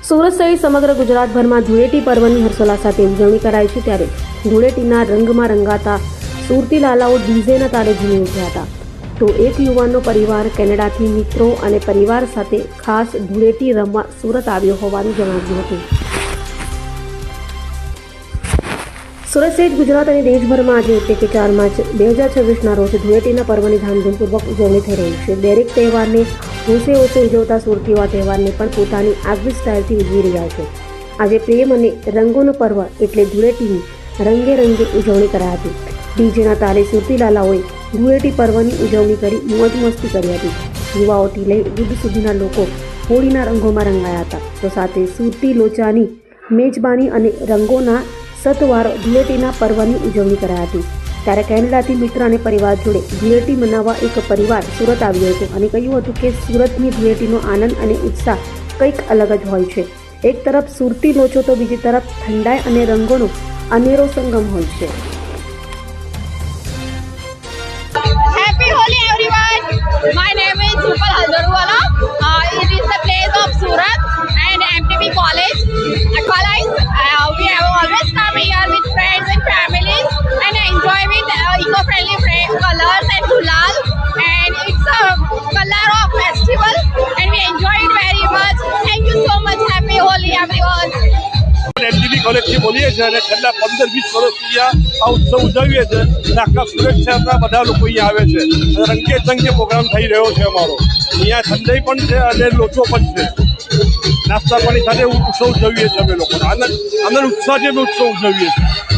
સુરત સહિત સમગ્ર ગુજરાતભરમાં ધૂળેટી પર્વની હર્ષોલ્લાસ સાથે ઉજવણી કરાઈ છે। ત્યારે ધૂળેટીના રંગમાં રંગાતા સુરતી લાલાઓ ડીજેના તાલે ઝૂમી ઉઠ્યા હતા। તો એક યુવાનનો પરિવાર કેનેડાથી મિત્રો અને પરિવાર સાથે ખાસ ધૂળેટી રમવા સુરત આવ્યો હોવાનું જણાવ્યું હતું। સુરત સહિત ગુજરાત અને દેશભરમાં આજે એટલે કે 4 માર્ચ 2026ના રોજ ધૂળેટીના પર્વની ધામધૂમપૂર્વક ઉજવણી થઈ રહી છે। દરેક તહેવારને હોશે ઉજવતા સુરતીઓ આ તહેવારને પણ પોતાની આગવી સ્ટાઇલથી ઉજવી રહ્યા છે। આજે પ્રેમ અને રંગોનો પર્વ એટલે ધૂળેટીની રંગે રંગે ઉજવણી કરાઈ હતી। ડીજેના તાલે સુરતી લાલાઓએ ધૂળેટી પર્વની ઉજવણી કરી મોજ મસ્તી કરી હતી। યુવાઓથી લઈ વૃદ્ધ સુધીના લોકો હોળીના રંગોમાં રંગાયા હતા। તો સાથે સુરતી લોચાની મેજબાની અને રંગોના સતવાર ધૂળેટીના પર્વની ઉજવણી કરાઈ હતી। ત્યારે કેનેડાથી મિત્ર અને પરિવાર જોડે ધૂળેટી મનાવવા એક પરિવાર સુરત આવ્યો હતો અને કહ્યું હતું કે સુરતની ધૂળેટીનો આનંદ અને ઉત્સાહ કંઈક અલગ જ હોય છે। એક તરફ સુરતી લોચો તો બીજી તરફ ઠંડાઈ અને રંગોનો અનેરો સંગમ હોય છે। Happy Holi everyone! My name is Supal Haldarwala. It is the place of Surat and MTB College. We have always come here with friends and families and enjoy with eco-friendly colors and gulal. And it's a color of festival and we enjoy it very much. Thank you so much. Happy Holi everyone! MTB કોલેજથી બોલીએ છીએ અને છેલ્લા 15-20 વર્ષથી આ ઉત્સવ ઉજવીએ છીએ અને આખા સુરત શહેરના બધા લોકો અહીંયા આવે છે અને રંગે ચંગે પ્રોગ્રામ થઈ રહ્યો છે અમારો। અહીંયા ઠંડાઈ પણ છે અને લોચો પણ છે। નાસ્તા પાણી સાથે ઉત્સવ ઉજવીએ છીએ અમે લોકો આનંદ ઉત્સાહથી અમે ઉત્સવ ઉજવીએ છીએ।